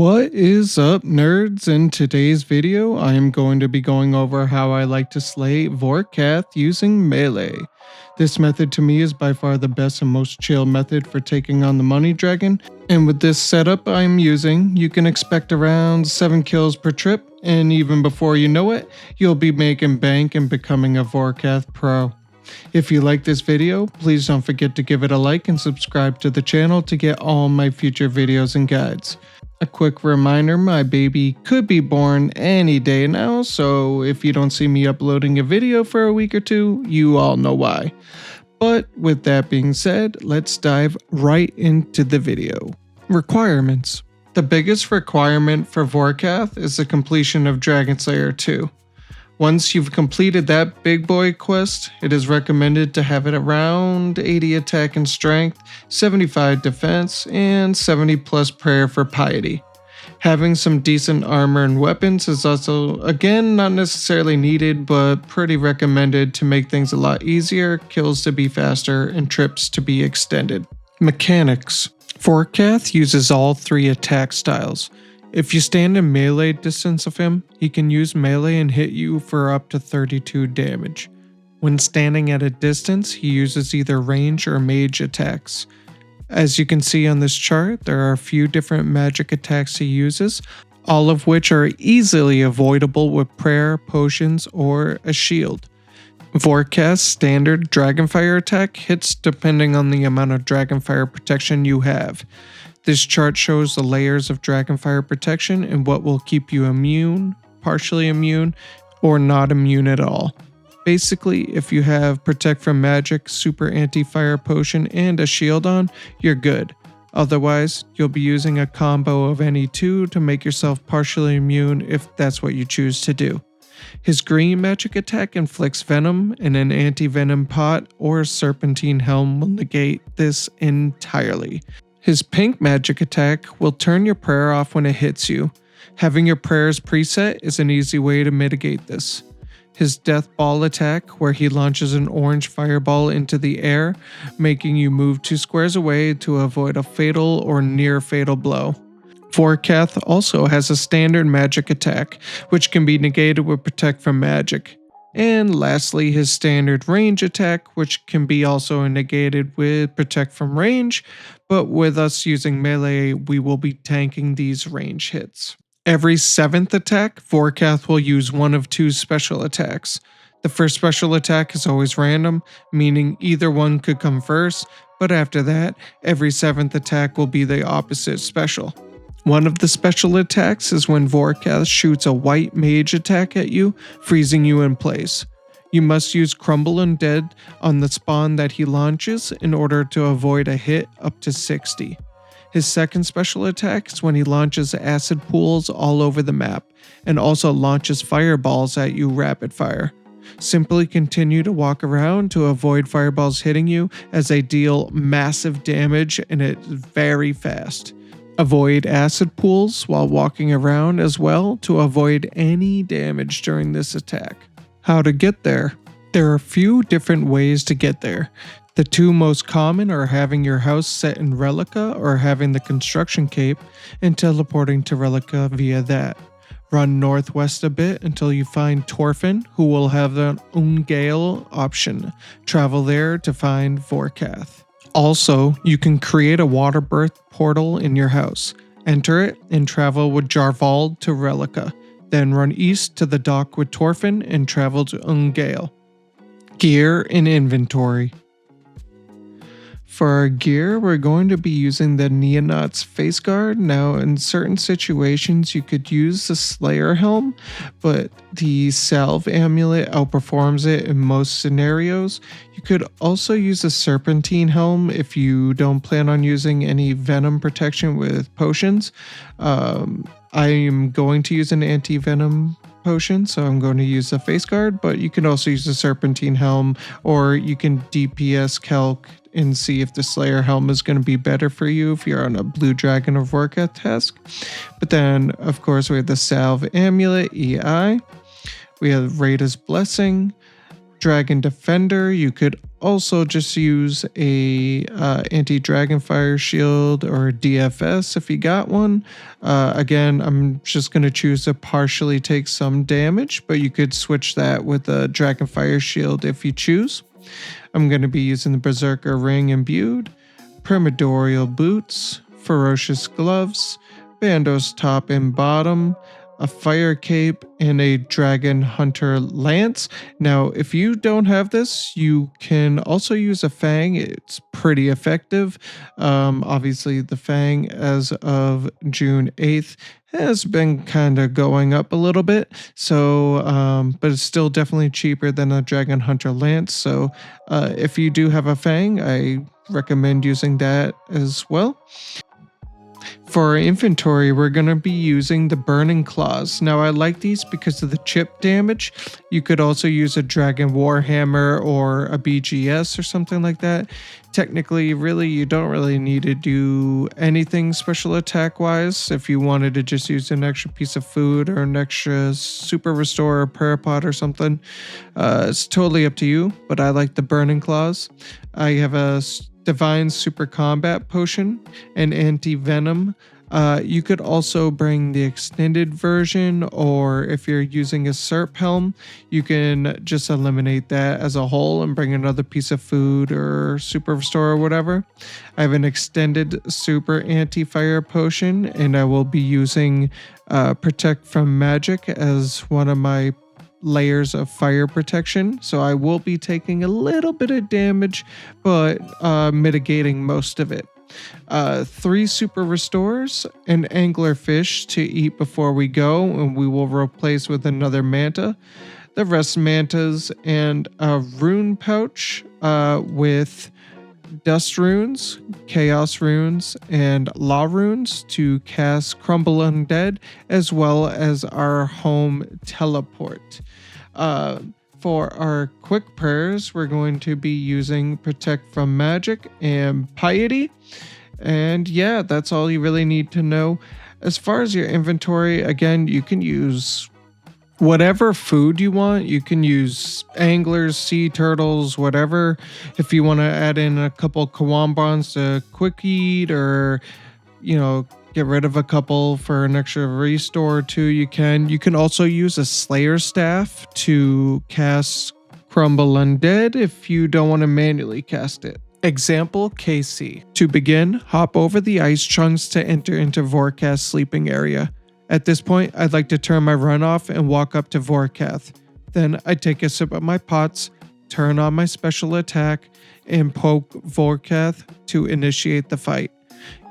What is up, nerds? In today's video, I am going to be going over how I like to slay Vorkath using melee. This method to me is by far the best and most chill method for taking on the money dragon, and with this setup I'm using, you can expect around 7 kills per trip, and even before you know it, you'll be making bank and becoming a Vorkath pro. If you like this video, please don't forget to give it a like and subscribe to the channel to get all my future videos and guides. A quick reminder, my baby could be born any day now, so if you don't see me uploading a video for a week or two, you all know why. But with that being said, let's dive right into the video. Requirements. The biggest requirement for Vorkath is the completion of Dragon Slayer 2. Once you've completed that big boy quest, it is recommended to have it around 80 attack and strength, 75 defense, and 70 plus prayer for piety. Having some decent armor and weapons is also, again, not necessarily needed, but pretty recommended to make things a lot easier, kills to be faster, and trips to be extended. Mechanics. Vorkath uses all 3 attack styles. If you stand in melee distance of him, he can use melee and hit you for up to 32 damage. When standing at a distance, he uses either range or mage attacks. As you can see on this chart, there are a few different magic attacks he uses, all of which are easily avoidable with prayer, potions, or a shield. Vorkath's standard Dragonfire attack hits depending on the amount of Dragonfire protection you have. This chart shows the layers of Dragonfire protection and what will keep you immune, partially immune, or not immune at all. Basically, if you have Protect from Magic, Super Anti-Fire Potion, and a shield on, you're good. Otherwise, you'll be using a combo of any 2 to make yourself partially immune if that's what you choose to do. His green magic attack inflicts venom, and an anti-venom pot or serpentine helm will negate this entirely. His pink magic attack will turn your prayer off when it hits you. Having your prayers preset is an easy way to mitigate this. His death ball attack, where he launches an orange fireball into the air, making you move 2 squares away to avoid a fatal or near fatal blow. Vorkath also has a standard magic attack, which can be negated with Protect from Magic. And lastly, his standard range attack, which can be also negated with Protect from Range, but with us using melee, we will be tanking these range hits. Every 7th attack, Vorkath will use one of 2 special attacks. The first special attack is always random, meaning either one could come first, but after that, every 7th attack will be the opposite special. One of the special attacks is when Vorkath shoots a white mage attack at you, freezing you in place. You must use Crumble Undead on the spawn that he launches in order to avoid a hit up to 60. His second special attack is when he launches acid pools all over the map, and also launches fireballs at you rapid fire. Simply continue to walk around to avoid fireballs hitting you, as they deal massive damage and it's very fast. Avoid acid pools while walking around as well to avoid any damage during this attack. How to get there? There are a few different ways to get there. The 2 most common are having your house set in Relica or having the construction cape and teleporting to Relica via that. Run northwest a bit until you find Torfin, who will have the Ungale option. Travel there to find Vorkath. Also, you can create a water birth portal in your house. Enter it and travel with Jarvald to Relica. Then run east to the dock with Torfin and travel to Ungale. Gear and inventory. For our gear, we're going to be using the Neonaut's face guard. Now, in certain situations, you could use the Slayer helm, but the Salve amulet outperforms it in most scenarios. You could also use a Serpentine helm if you don't plan on using any venom protection with potions. I am going to use an anti-venom potion, so I'm going to use the face guard, but you can also use the Serpentine helm, or you can DPS calc and see if the Slayer helm is going to be better for you if you're on a Blue Dragon or Vorkath task. But then, of course, we have the Salve Amulet, EI. We have Rada's Blessing, Dragon Defender. You could also just use a anti-dragon fire shield or DFS if you got one. Again, I'm just going to choose to partially take some damage, but you could switch that with a dragon fire shield if you choose. I'm going to be using the Berserker Ring Imbued, Primordial Boots, Ferocious Gloves, Bandos top and bottom, a fire cape, and a dragon hunter lance. Now, if you don't have this, you can also use a fang. It's pretty effective. Obviously, the fang as of June 8th has been kind of going up a little bit. So, but it's still definitely cheaper than a dragon hunter lance. So, if you do have a fang, I recommend using that as well. For our inventory, we're going to be using the Burning Claws. Now, I like these because of the chip damage. You could also use a Dragon Warhammer or a BGS or something like that. Technically, really, you don't really need to do anything special attack-wise. If you wanted to just use an extra piece of food or an extra Super Restore or Parapod or something, it's totally up to you, but I like the Burning Claws. I have a Divine Super Combat Potion and Anti-Venom. You could also bring the extended version, or if you're using a Serp Helm, you can just eliminate that as a whole and bring another piece of food or Super Restore or whatever. I have an extended Super Anti-Fire Potion, and I will be using Protect from Magic as one of my layers of fire protection, so I will be taking a little bit of damage but mitigating most of it. 3 super restores, an anglerfish to eat before we go, and we will replace with another manta, the rest mantas, and a rune pouch with dust runes, chaos runes, and law runes to cast Crumble Undead, as well as our home teleport. For our quick prayers, we're going to be using Protect from Magic and Piety. And yeah, that's all you really need to know. As far as your inventory, again, you can use whatever food you want. You can use anglers, sea turtles, whatever. If you want to add in a couple Kawambons to quick eat, or, you know, get rid of a couple for an extra restore or two, you can. You can also use a Slayer Staff to cast Crumble Undead if you don't want to manually cast it. Example KC. To begin, hop over the ice chunks to enter into Vorkath's sleeping area. At this point, I'd like to turn my run off and walk up to Vorkath. Then I take a sip of my pots, turn on my special attack, and poke Vorkath to initiate the fight.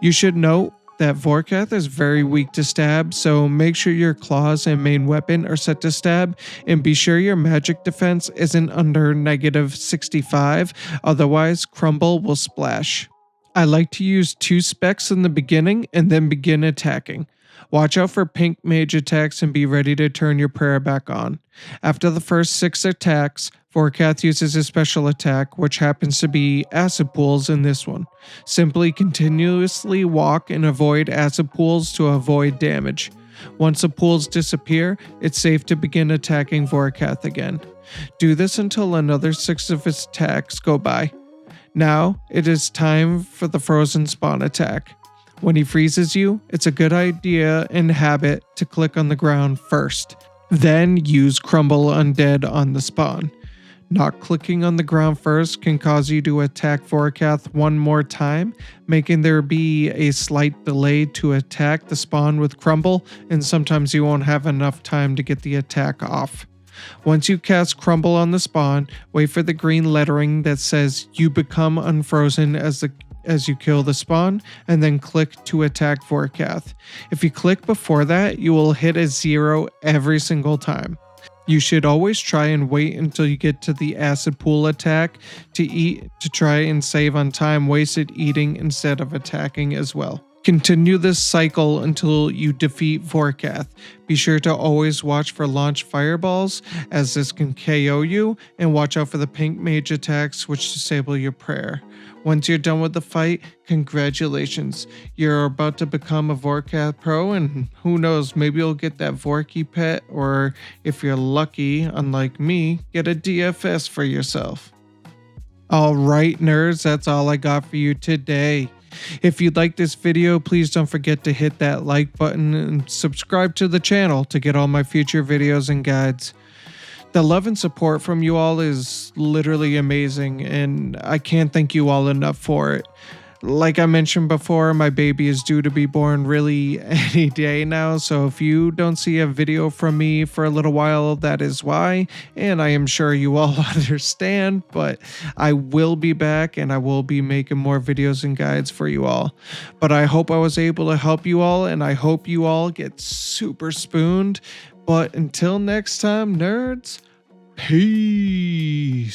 You should note that Vorkath is very weak to stab, so make sure your claws and main weapon are set to stab, and be sure your magic defense isn't under -65, otherwise Crumble will splash. I like to use 2 specs in the beginning and then begin attacking. Watch out for pink mage attacks and be ready to turn your prayer back on. After the first 6 attacks, Vorkath uses his special attack, which happens to be acid pools in this one. Simply continuously walk and avoid acid pools to avoid damage. Once the pools disappear, it's safe to begin attacking Vorkath again. Do this until another 6 of his attacks go by. Now, it is time for the frozen spawn attack. When he freezes you, it's a good idea and habit to click on the ground first, then use Crumble Undead on the spawn. Not clicking on the ground first can cause you to attack Vorkath one more time, making there be a slight delay to attack the spawn with Crumble, and sometimes you won't have enough time to get the attack off. Once you cast Crumble on the spawn, wait for the green lettering that says you become unfrozen as you kill the spawn, and then click to attack Vorkath. If you click before that, you will hit a 0 every single time. You should always try and wait until you get to the acid pool attack to eat, to try and save on time wasted eating instead of attacking as well. Continue this cycle until you defeat Vorkath. Be sure to always watch for launch fireballs, as this can KO you, and watch out for the pink mage attacks, which disable your prayer. Once you're done with the fight, congratulations. You're about to become a Vorkath pro, and who knows, maybe you'll get that Vorky pet, or if you're lucky, unlike me, get a DFS for yourself. Alright nerds, that's all I got for you today. If you like this video, please don't forget to hit that like button and subscribe to the channel to get all my future videos and guides. The love and support from you all is literally amazing, and I can't thank you all enough for it. Like I mentioned before, my baby is due to be born really any day now, so if you don't see a video from me for a little while, that is why, and I am sure you all understand, but I will be back and I will be making more videos and guides for you all. But I hope I was able to help you all, and I hope you all get super spooned. But until next time, nerds, peace.